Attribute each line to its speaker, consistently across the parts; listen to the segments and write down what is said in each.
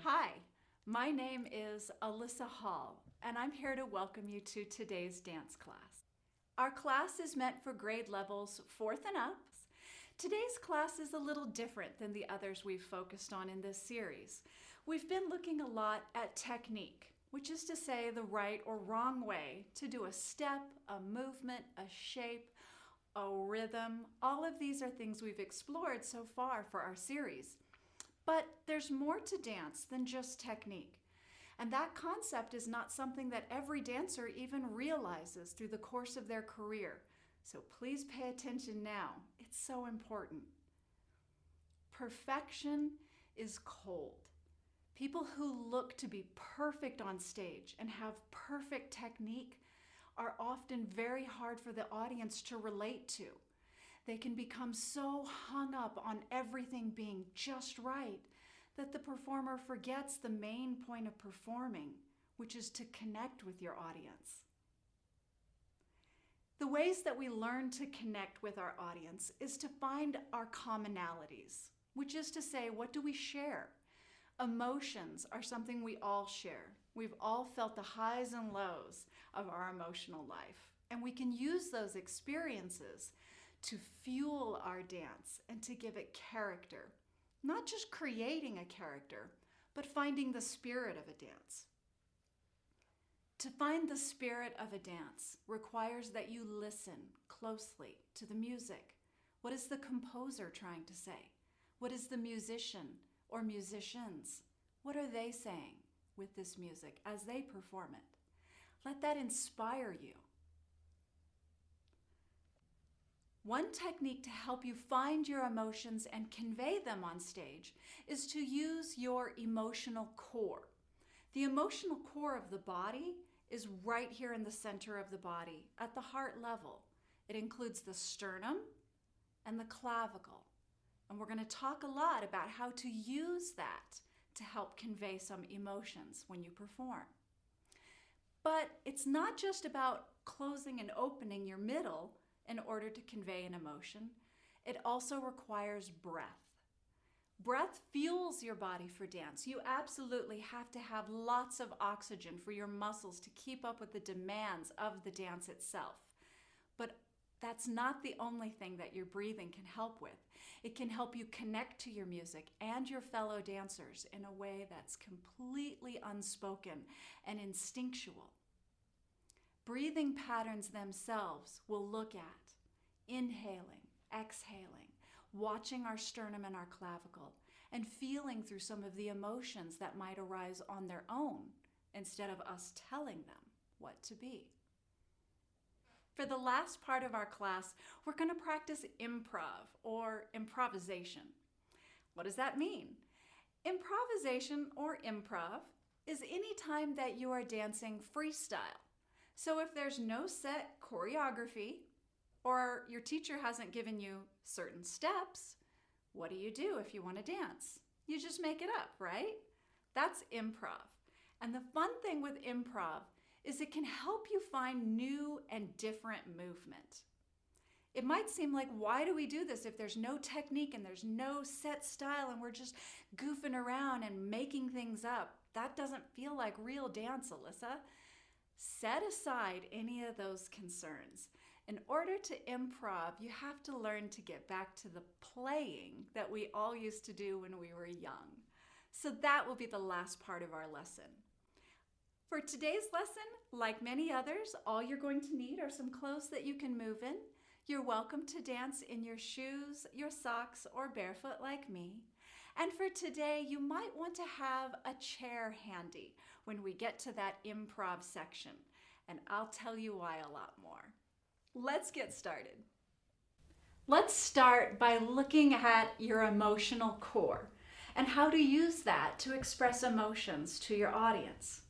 Speaker 1: Hi, my name is Alyssa Hall, and I'm here to welcome you to today's dance class. Our class is meant for grade levels 4th and up. Today's class is a little different than the others we've focused on in this series. We've been looking a lot at technique, which is to say the right or wrong way to do a step, a movement, a shape, a rhythm. All of these are things we've explored so far for our series. But there's more to dance than just technique. And that concept is not something that every dancer even realizes through the course of their career. So please pay attention now. It's so important. Perfection is cold. People who look to be perfect on stage and have perfect technique are often very hard for the audience to relate to. They can become so hung up on everything being just right that the performer forgets the main point of performing, which is to connect with your audience. The ways that we learn to connect with our audience is to find our commonalities, which is to say, what do we share? Emotions are something we all share. We've all felt the highs and lows of our emotional life, and we can use those experiences to fuel our dance and to give it character. Not just creating a character, but finding the spirit of a dance. To find the spirit of a dance requires that you listen closely to the music. What is the composer trying to say? What is the musician or musicians? What are they saying with this music as they perform it? Let that inspire you. One technique to help you find your emotions and convey them on stage is to use your emotional core. The emotional core of the body is right here in the center of the body, at the heart level. It includes the sternum and the clavicle. And we're going to talk a lot about how to use that to help convey some emotions when you perform. But it's not just about closing and opening your middle in order to convey an emotion. It also requires breath. Breath fuels your body for dance. You absolutely have to have lots of oxygen for your muscles to keep up with the demands of the dance itself. But that's not the only thing that your breathing can help with. It can help you connect to your music and your fellow dancers in a way that's completely unspoken and instinctual. Breathing patterns themselves will look at inhaling, exhaling, watching our sternum and our clavicle, and feeling through some of the emotions that might arise on their own instead of us telling them what to be. For the last part of our class, we're going to practice improv or improvisation. What does that mean? Improvisation or improv is any time that you are dancing freestyle. So if there's no set choreography or your teacher hasn't given you certain steps, what do you do if you want to dance? You just make it up, right? That's improv. And the fun thing with improv is it can help you find new and different movement. It might seem like, why do we do this if there's no technique and there's no set style and we're just goofing around and making things up? That doesn't feel like real dance, Alyssa. Set aside any of those concerns. In order to improv, you have to learn to get back to the playing that we all used to do when we were young. So that will be the last part of our lesson. For today's lesson, like many others, all you're going to need are some clothes that you can move in. You're welcome to dance in your shoes, your socks, or barefoot like me. And for today, you might want to have a chair handy when we get to that improv section, and I'll tell you why a lot more. Let's get started. Let's start by looking at your emotional core and how to use that to express emotions to your audience.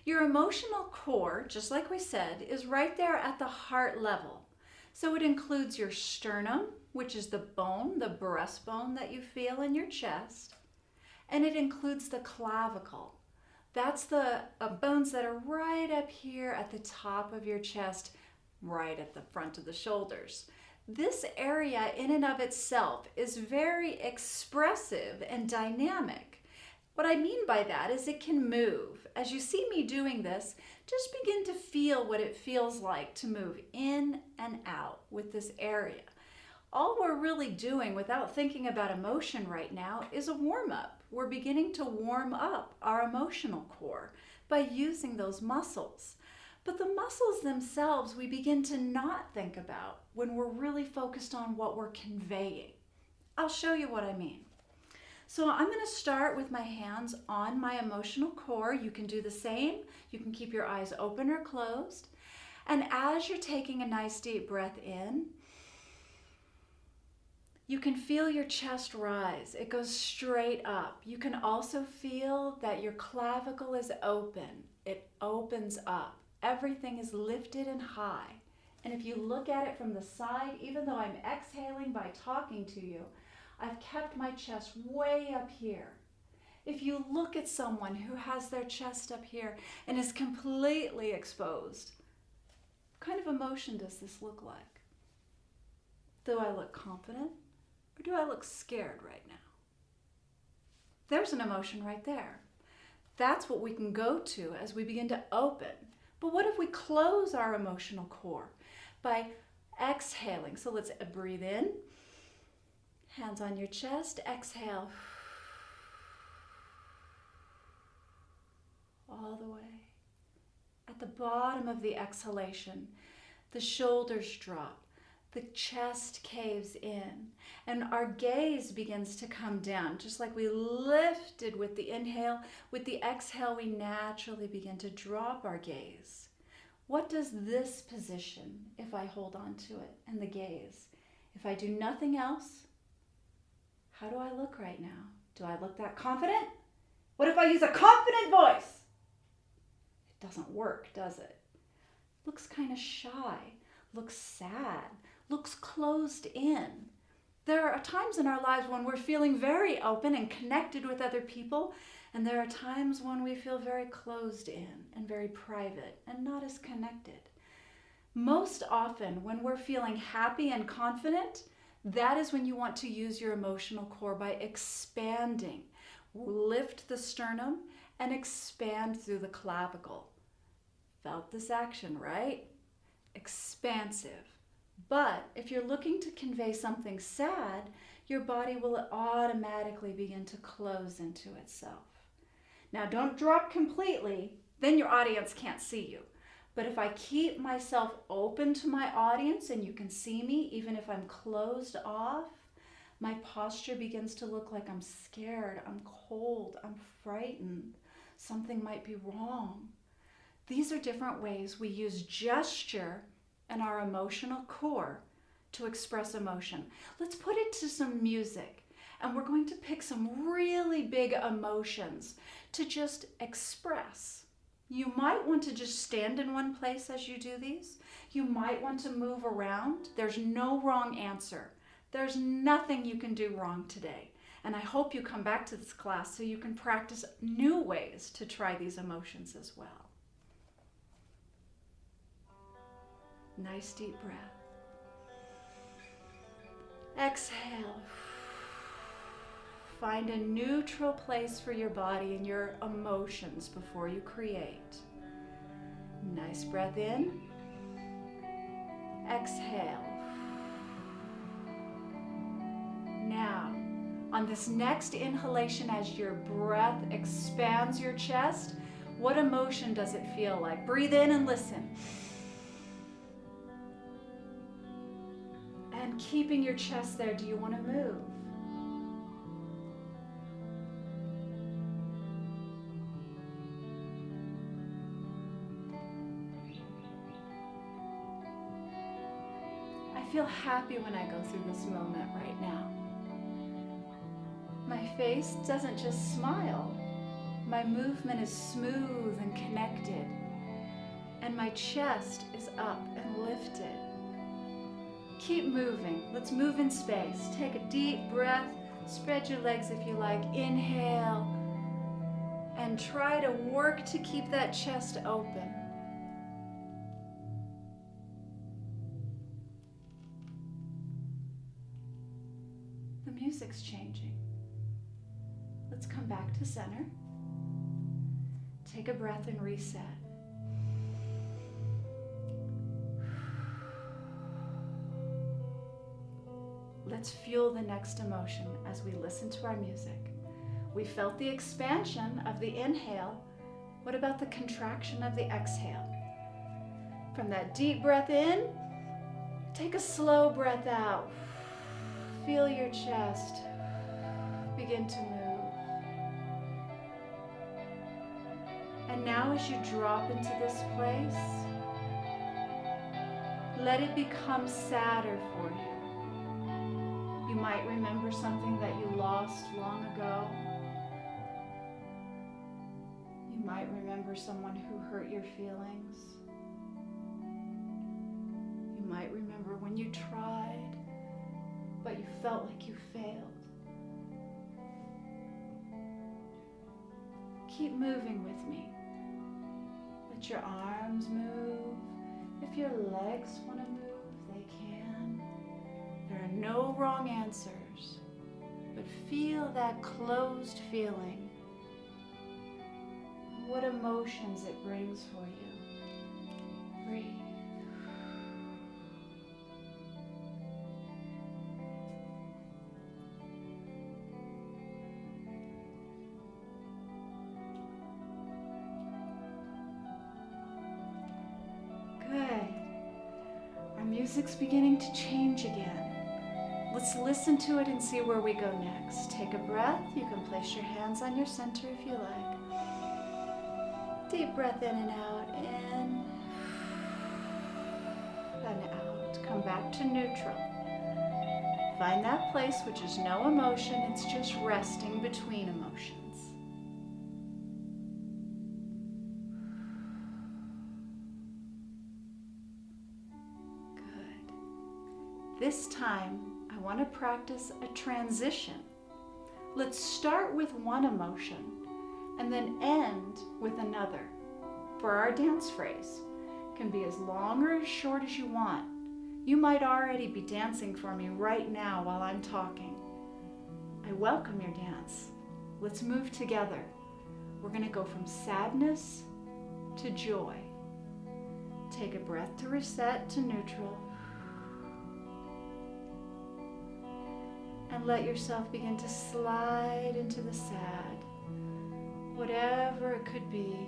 Speaker 1: Your emotional core, just like we said, is right there at the heart level. So it includes your sternum, which is the bone, the breastbone that you feel in your chest, and it includes the clavicle. That's the bones that are right up here at the top of your chest, right at the front of the shoulders. This area in and of itself is very expressive and dynamic. What I mean by that is it can move. As you see me doing this, just begin to feel what it feels like to move in and out with this area. All we're really doing without thinking about emotion right now is a warm-up. We're beginning to warm up our emotional core by using those muscles. But the muscles themselves we begin to not think about when we're really focused on what we're conveying. I'll show you what I mean. So I'm going to start with my hands on my emotional core. You can do the same. You can keep your eyes open or closed. And as you're taking a nice deep breath in, you can feel your chest rise. It goes straight up. You can also feel that your clavicle is open. It opens up. Everything is lifted and high. And if you look at it from the side, even though I'm exhaling by talking to you, I've kept my chest way up here. If you look at someone who has their chest up here and is completely exposed, what kind of emotion does this look like? Do I look confident or do I look scared right now? There's an emotion right there. That's what we can go to as we begin to open. But what if we close our emotional core by exhaling? So let's breathe in. Hands on your chest, exhale. All the way. At the bottom of the exhalation, the shoulders drop, the chest caves in, and our gaze begins to come down. Just like we lifted with the inhale, with the exhale, we naturally begin to drop our gaze. What does this position, if I hold on to it, and the gaze, if I do nothing else, how do I look right now? Do I look that confident? What if I use a confident voice? It doesn't work, does it? Looks kind of shy, looks sad, looks closed in. There are times in our lives when we're feeling very open and connected with other people, and there are times when we feel very closed in and very private and not as connected. Most often when we're feeling happy and confident, that is when you want to use your emotional core by expanding. Lift the sternum and expand through the clavicle. Felt this action, right? Expansive. But if you're looking to convey something sad, your body will automatically begin to close into itself. Now don't drop completely, then your audience can't see you. But if I keep myself open to my audience and you can see me, even if I'm closed off, my posture begins to look like I'm scared, I'm cold, I'm frightened. Something might be wrong. These are different ways we use gesture and our emotional core to express emotion. Let's put it to some music, and we're going to pick some really big emotions to just express. You might want to just stand in one place as you do these. You might want to move around. There's no wrong answer. There's nothing you can do wrong today. And I hope you come back to this class so you can practice new ways to try these emotions as well. Nice deep breath. Exhale. Find a neutral place for your body and your emotions before you create. Nice breath in. Exhale. Now, on this next inhalation, as your breath expands your chest, what emotion does it feel like? Breathe in and listen. And keeping your chest there, do you want to move? I feel happy when I go through this moment right now. My face doesn't just smile. My movement is smooth and connected. And my chest is up and lifted. Keep moving. Let's move in space. Take a deep breath. Spread your legs if you like. Inhale. And try to work to keep that chest open. The music's changing. Let's come back to center. Take a breath and reset. Let's fuel the next emotion as we listen to our music. We felt the expansion of the inhale. What about the contraction of the exhale? From that deep breath in, take a slow breath out. Feel your chest begin to move. And now as you drop into this place, let it become sadder for you. You might remember something that you lost long ago. You might remember someone who hurt your feelings. You might remember when you tried, but you felt like you failed. Keep moving with me. Let your arms move. If your legs want to move, they can. There are no wrong answers, but feel that closed feeling. What emotions it brings for you. Breathe. Good. Our music's beginning to change again. Let's listen to it and see where we go next. Take a breath. You can place your hands on your center if you like. Deep breath in and out. In and out. Come back to neutral. Find that place which is no emotion. It's just resting between emotions. This time, I want to practice a transition. Let's start with one emotion and then end with another. For our dance phrase, it can be as long or as short as you want. You might already be dancing for me right now while I'm talking. I welcome your dance. Let's move together. We're going to go from sadness to joy. Take a breath to reset to neutral. And let yourself begin to slide into the sad, whatever it could be.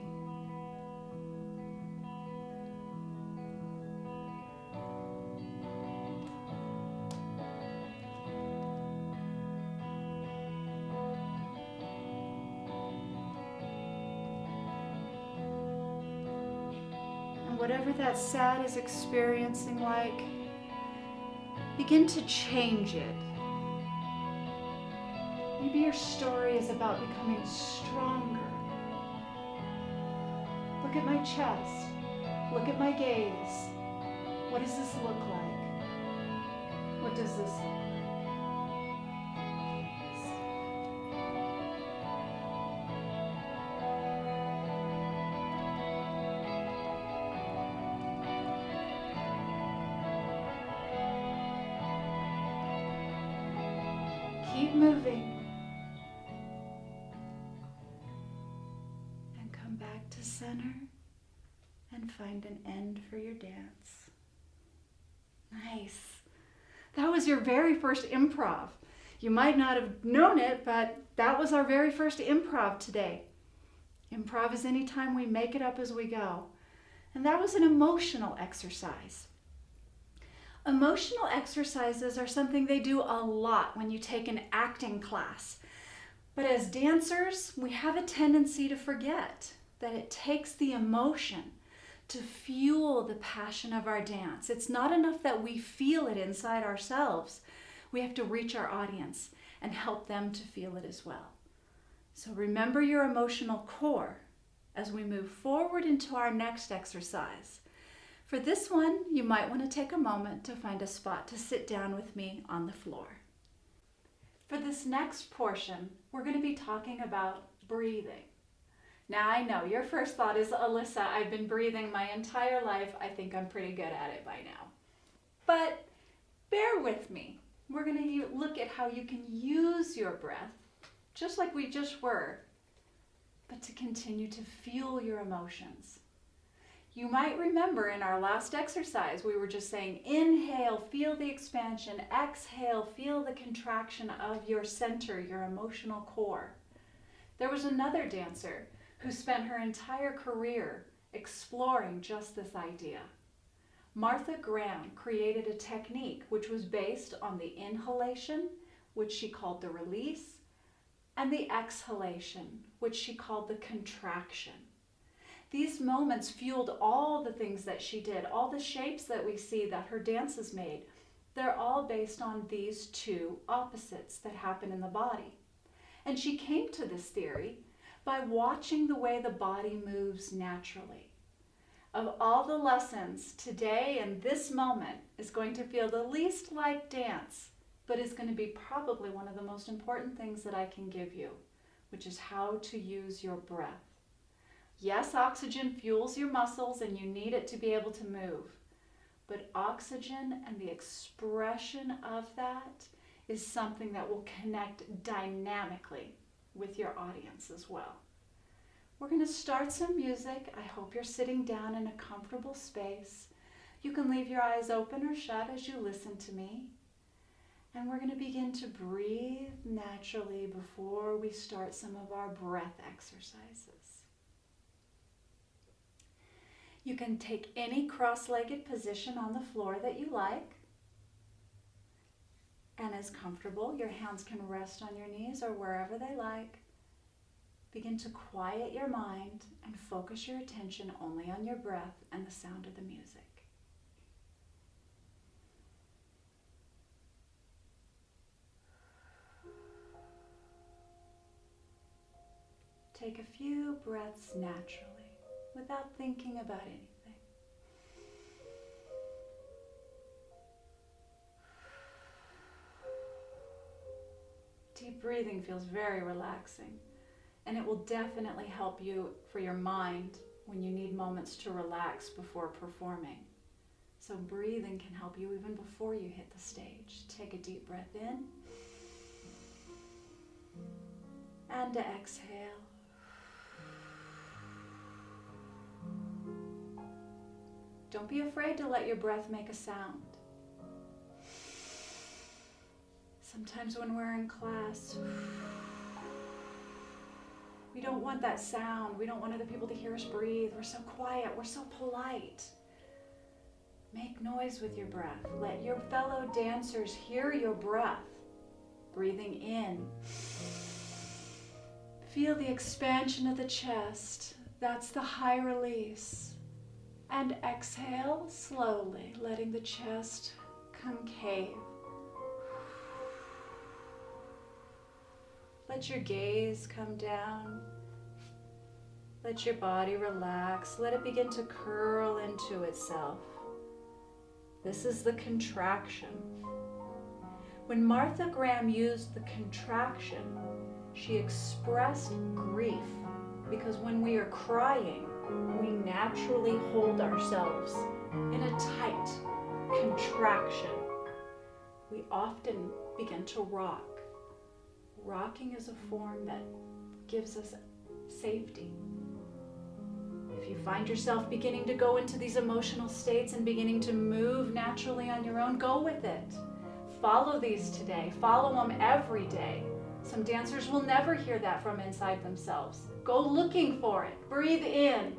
Speaker 1: And whatever that sad is experiencing like, begin to change it. Maybe your story is about becoming stronger. Look at my chest. Look at my gaze. What does this look like? What does this look like? Keep moving. Center and find an end for your dance. Nice. That was your very first improv. You might not have known it, but that was our very first improv today. Improv is any time we make it up as we go. And that was an emotional exercise. Emotional exercises are something they do a lot when you take an acting class. But as dancers, we have a tendency to forget that it takes the emotion to fuel the passion of our dance. It's not enough that we feel it inside ourselves. We have to reach our audience and help them to feel it as well. So remember your emotional core as we move forward into our next exercise. For this one, you might want to take a moment to find a spot to sit down with me on the floor. For this next portion, we're going to be talking about breathing. Now I know your first thought is, Alyssa, I've been breathing my entire life. I think I'm pretty good at it by now. But bear with me. We're going to look at how you can use your breath just like we just were, but to continue to fuel your emotions. You might remember in our last exercise, we were just saying, inhale, feel the expansion. Exhale, feel the contraction of your center, your emotional core. There was another dancer who spent her entire career exploring just this idea. Martha Graham created a technique which was based on the inhalation, which she called the release, and the exhalation, which she called the contraction. These moments fueled all the things that she did, all the shapes that we see that her dances made. They're all based on these two opposites that happen in the body. And she came to this theory by watching the way the body moves naturally. Of all the lessons, today and this moment is going to feel the least like dance, but is going to be probably one of the most important things that I can give you, which is how to use your breath. Yes, oxygen fuels your muscles and you need it to be able to move. But oxygen and the expression of that is something that will connect dynamically with your audience as well. We're going to start some music. I hope you're sitting down in a comfortable space. You can leave your eyes open or shut as you listen to me. And we're going to begin to breathe naturally before we start some of our breath exercises. You can take any cross-legged position on the floor that you like. And as comfortable, your hands can rest on your knees or wherever they like. Begin to quiet your mind and focus your attention only on your breath and the sound of the music. Take a few breaths naturally, without thinking about anything. Deep breathing feels very relaxing, and it will definitely help you for your mind when you need moments to relax before performing. So breathing can help you even before you hit the stage. Take a deep breath in and exhale. Don't be afraid to let your breath make a sound. Sometimes when we're in class, we don't want that sound. We don't want other people to hear us breathe. We're so quiet. We're so polite. Make noise with your breath. Let your fellow dancers hear your breath. Breathing in. Feel the expansion of the chest. That's the high release. And exhale slowly, letting the chest concave. Let your gaze come down. Let your body relax. Let it begin to curl into itself. This is the contraction. When Martha Graham used the contraction, she expressed grief, because when we are crying, we naturally hold ourselves in a tight contraction. We often begin to rock. Rocking is a form that gives us safety. If you find yourself beginning to go into these emotional states and beginning to move naturally on your own, go with it. Follow these today. Follow them every day. Some dancers will never hear that from inside themselves. Go looking for it. Breathe in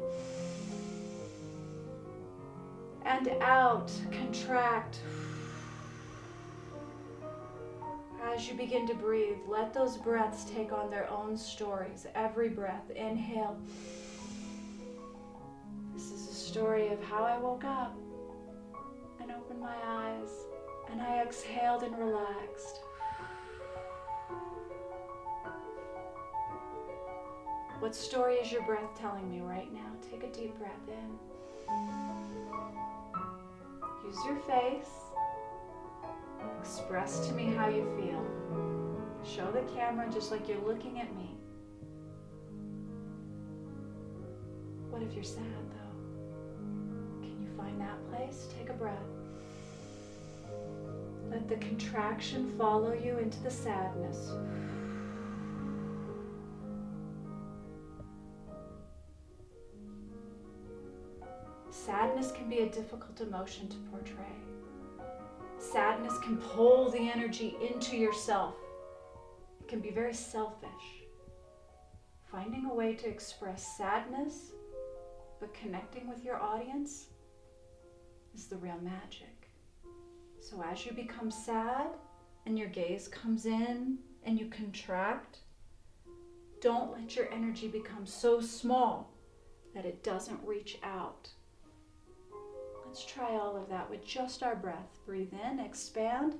Speaker 1: and out. Contract. As you begin to breathe, let those breaths take on their own stories. Every breath. Inhale. This is a story of how I woke up and opened my eyes, and I exhaled and relaxed. What story is your breath telling me right now? Take a deep breath in. Use your face. Express to me how you feel. Show the camera just like you're looking at me. What if you're sad though? Can you find that place? Take a breath. Let the contraction follow you into the sadness. Sadness can be a difficult emotion to portray. Sadness can pull the energy into yourself. It can be very selfish. Finding a way to express sadness, but connecting with your audience is the real magic. So as you become sad and your gaze comes in and you contract, don't let your energy become so small that it doesn't reach out. Let's try all of that with just our breath. Breathe in, expand.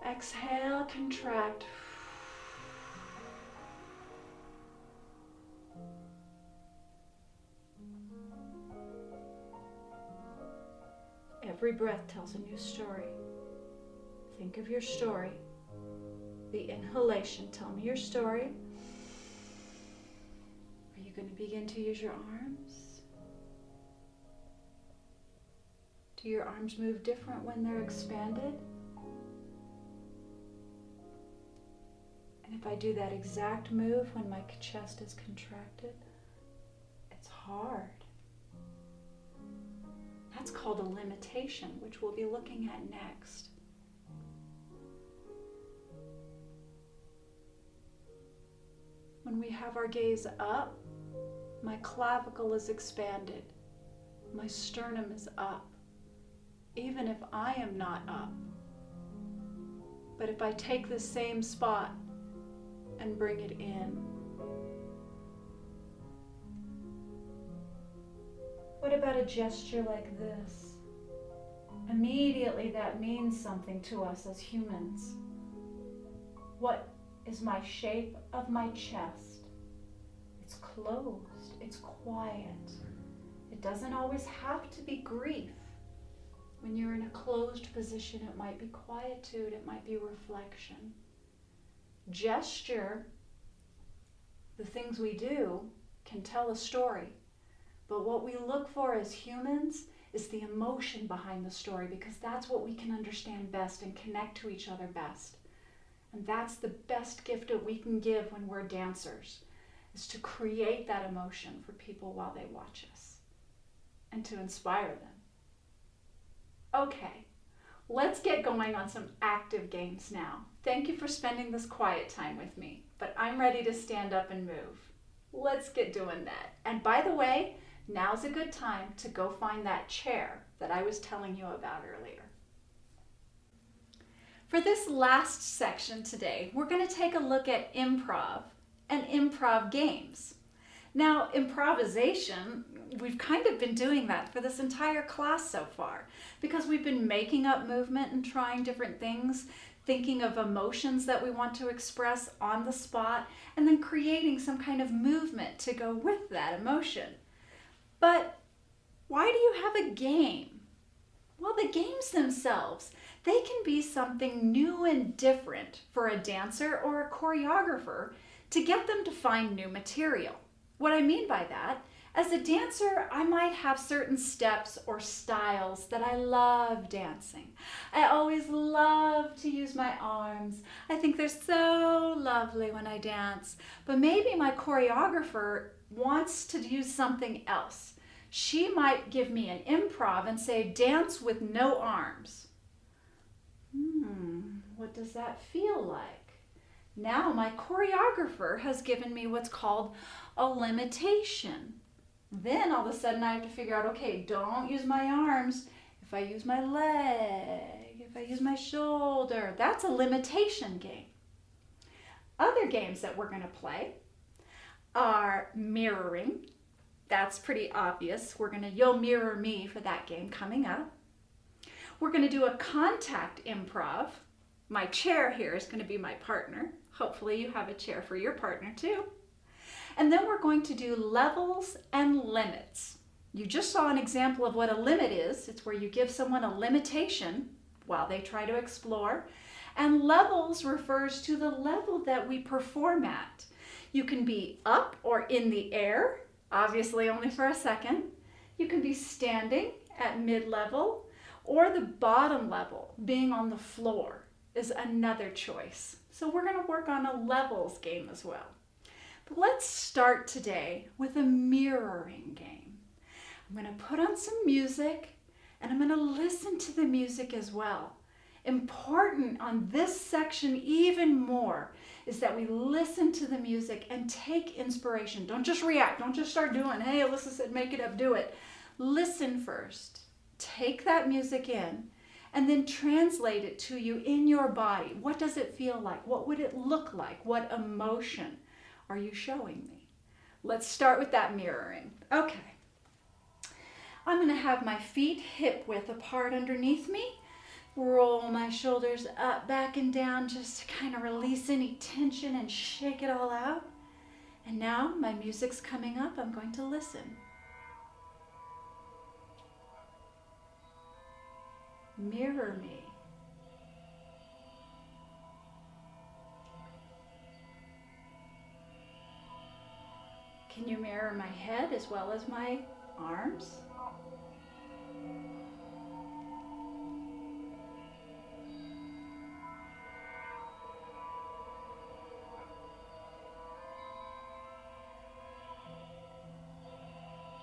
Speaker 1: Exhale, contract. Every breath tells a new story. Think of your story. The inhalation, tell me your story. Are you going to begin to use your arms? Do your arms move different when they're expanded? And if I do that exact move when my chest is contracted, it's hard. That's called a limitation, which we'll be looking at next. When we have our gaze up, my clavicle is expanded. My sternum is up, even if I am not up. But if I take the same spot and bring it in. What about a gesture like this? Immediately that means something to us as humans. What is my shape of my chest? It's closed, it's quiet. It doesn't always have to be grief. When you're in a closed position, it might be quietude, it might be reflection. Gesture, the things we do, can tell a story. But what we look for as humans is the emotion behind the story, because that's what we can understand best and connect to each other best. And that's the best gift that we can give when we're dancers, is to create that emotion for people while they watch us and to inspire them. Okay, let's get going on some active games now. Thank you for spending this quiet time with me, but I'm ready to stand up and move. Let's get doing that. And by the way, now's a good time to go find that chair that I was telling you about earlier. For this last section today, we're going to take a look at improv and improv games. Now, improvisation, we've kind of been doing that for this entire class so far, because we've been making up movement and trying different things, thinking of emotions that we want to express on the spot, and then creating some kind of movement to go with that emotion. But why do you have a game? Well, the games themselves, they can be something new and different for a dancer or a choreographer to get them to find new material. What I mean by that, as a dancer, I might have certain steps or styles that I love dancing. I always love to use my arms. I think they're so lovely when I dance. But maybe my choreographer wants to use something else. She might give me an improv and say, dance with no arms. What does that feel like? Now my choreographer has given me what's called a limitation. Then all of a sudden I have to figure out, okay, don't use my arms. If I use my leg, if I use my shoulder, that's a limitation game. Other games that we're going to play are mirroring. That's pretty obvious. You'll mirror me for that game coming up. We're going to do a contact improv. My chair here is going to be my partner. Hopefully you have a chair for your partner too. And then we're going to do levels and limits. You just saw an example of what a limit is. It's where you give someone a limitation while they try to explore. And levels refers to the level that we perform at. You can be up or in the air, obviously only for a second. You can be standing at mid-level, or the bottom level, being on the floor, is another choice. So we're going to work on a levels game as well. But let's start today with a mirroring game. I'm going to put on some music, and I'm going to listen to the music as well. Important on this section even more is that we listen to the music and take inspiration. Don't just react. Don't just start doing, hey, Alyssa said make it up, do it. Listen first. Take that music in and then translate it to you in your body. What does it feel like? What would it look like? What emotion are you showing me? Let's start with that mirroring. Okay. I'm going to have my feet hip width apart underneath me. Roll my shoulders up, back, and down just to kind of release any tension and shake it all out. And now my music's coming up. I'm going to listen. Mirror me. Can you mirror my head as well as my arms?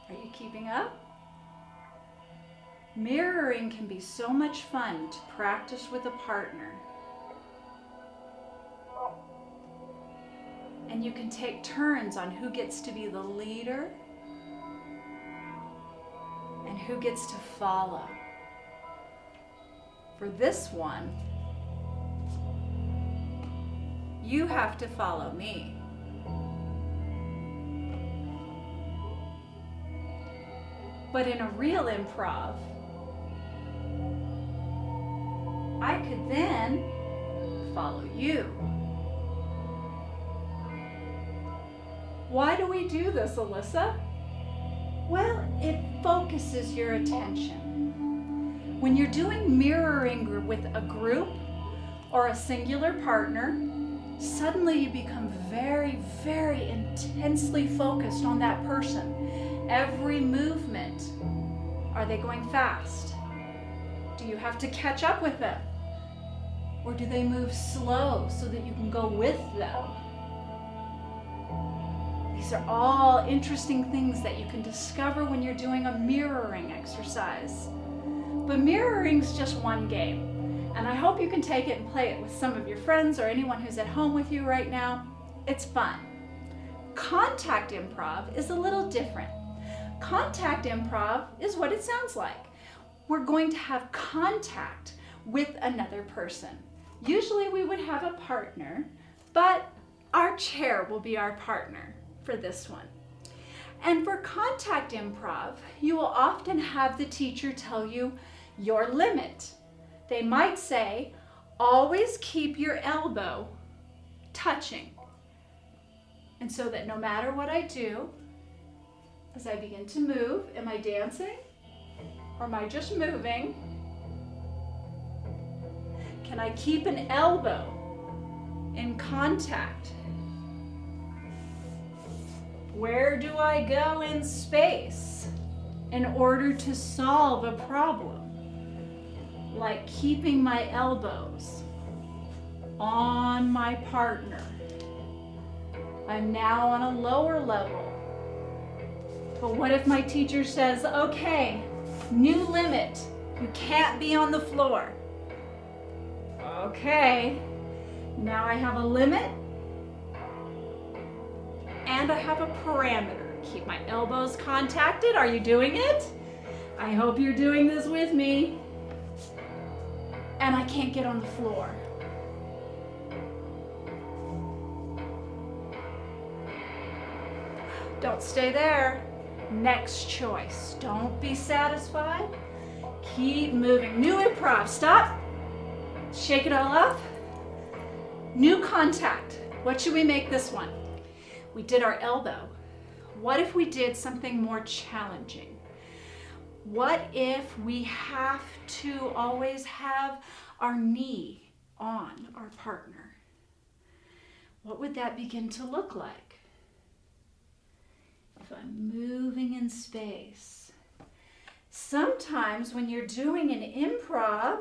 Speaker 1: Are you keeping up? Mirroring can be so much fun to practice with a partner. And you can take turns on who gets to be the leader and who gets to follow. For this one, you have to follow me. But in a real improv, I could then follow you. Why do we do this, Alyssa? Well, it focuses your attention. When you're doing mirroring with a group or a singular partner, suddenly you become very, very intensely focused on that person. Every movement. Are they going fast? Do you have to catch up with them? Or do they move slow so that you can go with them? These are all interesting things that you can discover when you're doing a mirroring exercise. But mirroring's just one game. And I hope you can take it and play it with some of your friends or anyone who's at home with you right now. It's fun. Contact improv is a little different. Contact improv is what it sounds like. We're going to have contact with another person. Usually we would have a partner, but our chair will be our partner for this one. And for contact improv, you will often have the teacher tell you your limit. They might say, always keep your elbow touching. And so that no matter what I do, as I begin to move, am I dancing or am I just moving? Can I keep an elbow in contact? Where do I go in space in order to solve a problem? Like keeping my elbows on my partner. I'm now on a lower level. But what if my teacher says, okay, new limit, you can't be on the floor. Okay, now I have a limit and I have a parameter. Keep my elbows contacted. Are you doing it? I hope you're doing this with me. And I can't get on the floor. Don't stay there. Next choice. Don't be satisfied. Keep moving. New improv. Stop. Shake it all up. New contact. What should we make this one? We did our elbow. What if we did something more challenging? What if we have to always have our knee on our partner? What would that begin to look like? If I'm moving in space. Sometimes when you're doing an improv,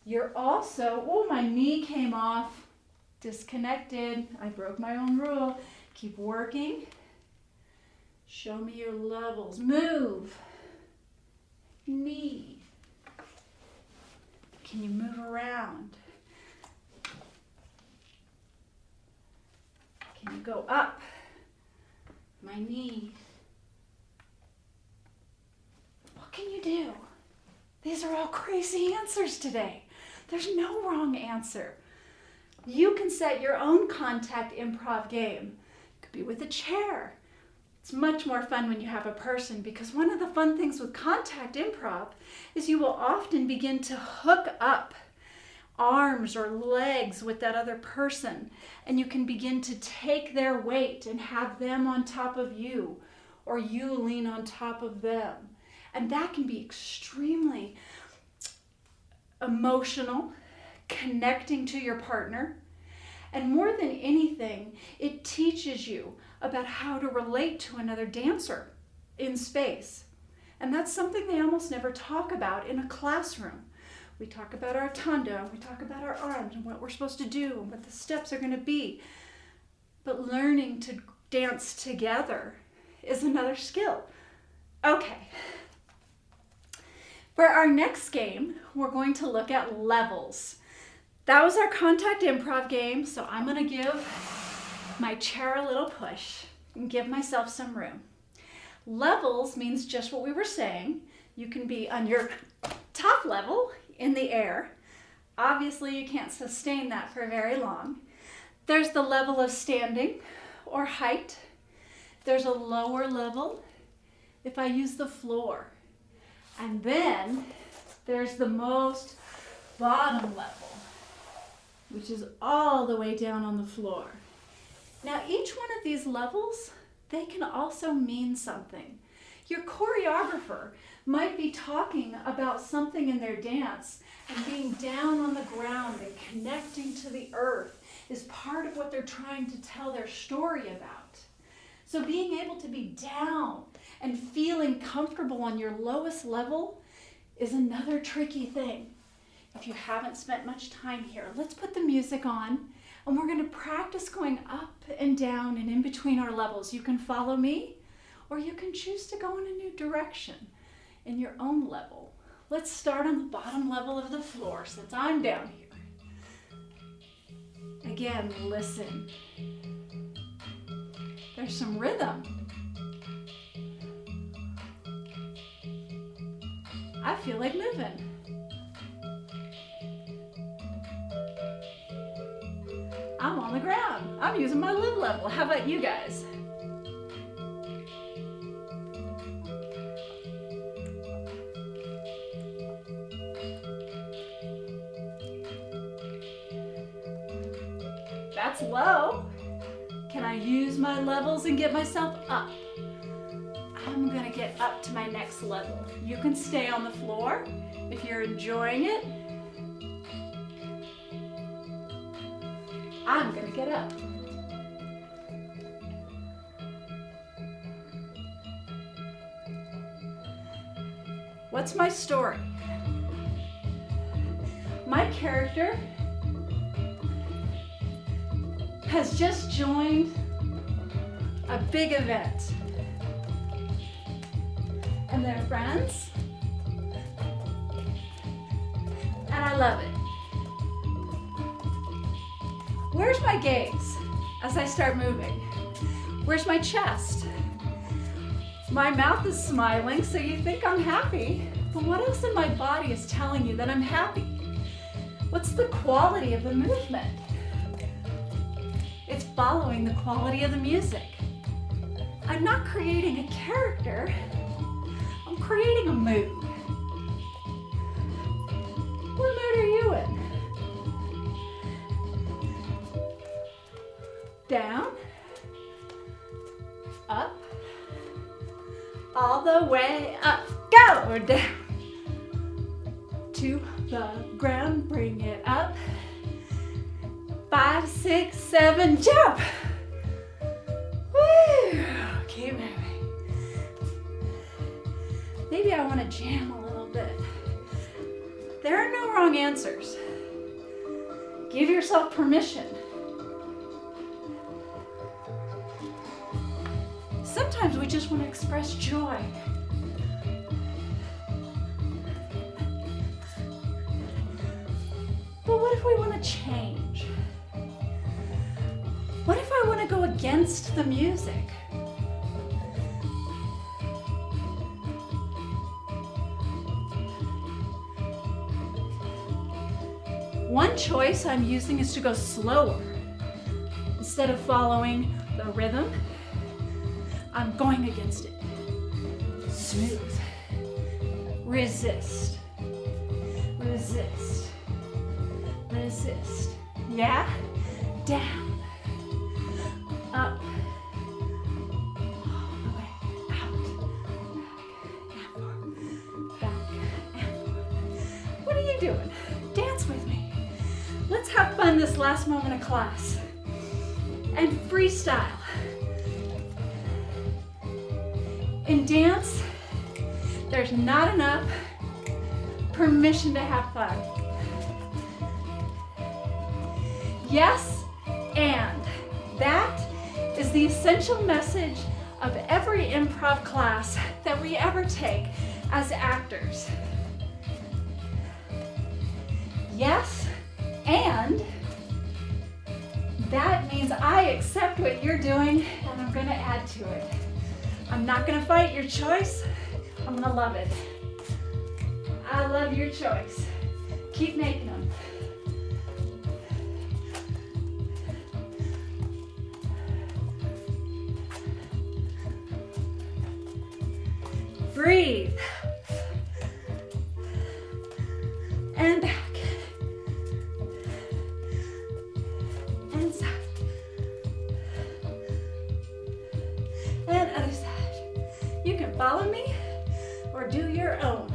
Speaker 1: you're also, oh, my knee came off, disconnected. I broke my own rule. Keep working. Show me your levels. Move. Knee. Can you move around? Can you go up? My knee. What can you do? These are all crazy answers today. There's no wrong answer. You can set your own contact improv game. It could be with a chair. It's much more fun when you have a person, because one of the fun things with contact improv is you will often begin to hook up arms or legs with that other person, and you can begin to take their weight and have them on top of you, or you lean on top of them. And that can be extremely emotional, connecting to your partner. And more than anything, it teaches you about how to relate to another dancer in space. And that's something they almost never talk about in a classroom. We talk about our tanda, we talk about our arms and what we're supposed to do and what the steps are going to be. But learning to dance together is another skill. Okay. For our next game, we're going to look at levels. That was our contact improv game, so I'm going to give my chair a little push and give myself some room. Levels means just what we were saying. You can be on your top level in the air. Obviously, you can't sustain that for very long. There's the level of standing or height. There's a lower level if I use the floor. And then there's the most bottom level, which is all the way down on the floor. Now, each one of these levels, they can also mean something. Your choreographer might be talking about something in their dance, and being down on the ground and connecting to the earth is part of what they're trying to tell their story about. So being able to be down and feeling comfortable on your lowest level is another tricky thing. If you haven't spent much time here, let's put the music on and we're going to practice going up and down and in between our levels. You can follow me or you can choose to go in a new direction in your own level. Let's start on the bottom level of the floor since I'm down here. Again, listen. There's some rhythm. I feel like moving. I'm on the ground. I'm using my lid level. How about you guys? That's low. Can I use my levels and get myself up? I'm gonna get up to my next level. You can stay on the floor if you're enjoying it. I'm gonna get up. What's my story? My character has just joined a big event. And they're friends. And I love it. Where's my gaze as I start moving? Where's my chest? My mouth is smiling, so you think I'm happy. But what else in my body is telling you that I'm happy? What's the quality of the movement? It's following the quality of the music. I'm not creating a character. I'm creating a mood. What mood are you in? Down, up, all the way up, go down, to the ground, bring it up, 5, 6, 7, jump, woo, keep moving. Maybe I want to jam a little bit. There are no wrong answers. Give yourself permission. Sometimes we just want to express joy. But what if we want to change? What if I want to go against the music? One choice I'm using is to go slower. Instead of following the rhythm, I'm going against it. Smooth. Resist. Resist. Resist. Yeah? Down. Up. All the way out. Back and forth. What are you doing? Dance with me. Let's have fun this last moment of class. And freestyle. In dance, there's not enough permission to have fun. Yes, and that is the essential message of every improv class that we ever take as actors. Yes, and that means I accept what you're doing and I'm going to add to it. I'm not going to fight your choice. I'm going to love it. I love your choice. Keep making them. Breathe. And back. And side. And other side. You can follow me or do your own.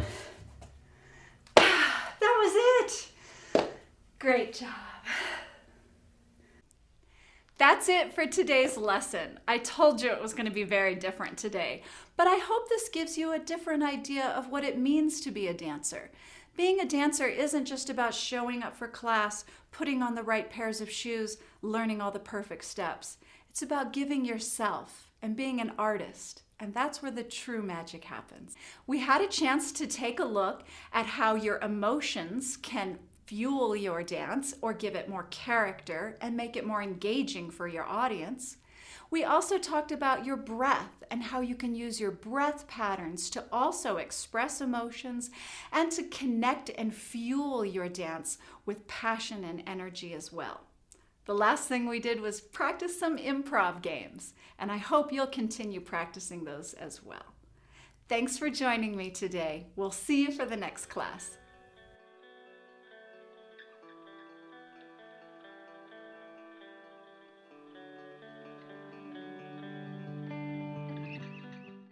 Speaker 1: That was it. Great job. That's it for today's lesson. I told you it was going to be very different today, but I hope this gives you a different idea of what it means to be a dancer. Being a dancer isn't just about showing up for class, putting on the right pairs of shoes, learning all the perfect steps. It's about giving yourself and being an artist, and that's where the true magic happens. We had a chance to take a look at how your emotions can fuel your dance or give it more character and make it more engaging for your audience. We also talked about your breath and how you can use your breath patterns to also express emotions and to connect and fuel your dance with passion and energy as well. The last thing we did was practice some improv games, and I hope you'll continue practicing those as well. Thanks for joining me today. We'll see you for the next class.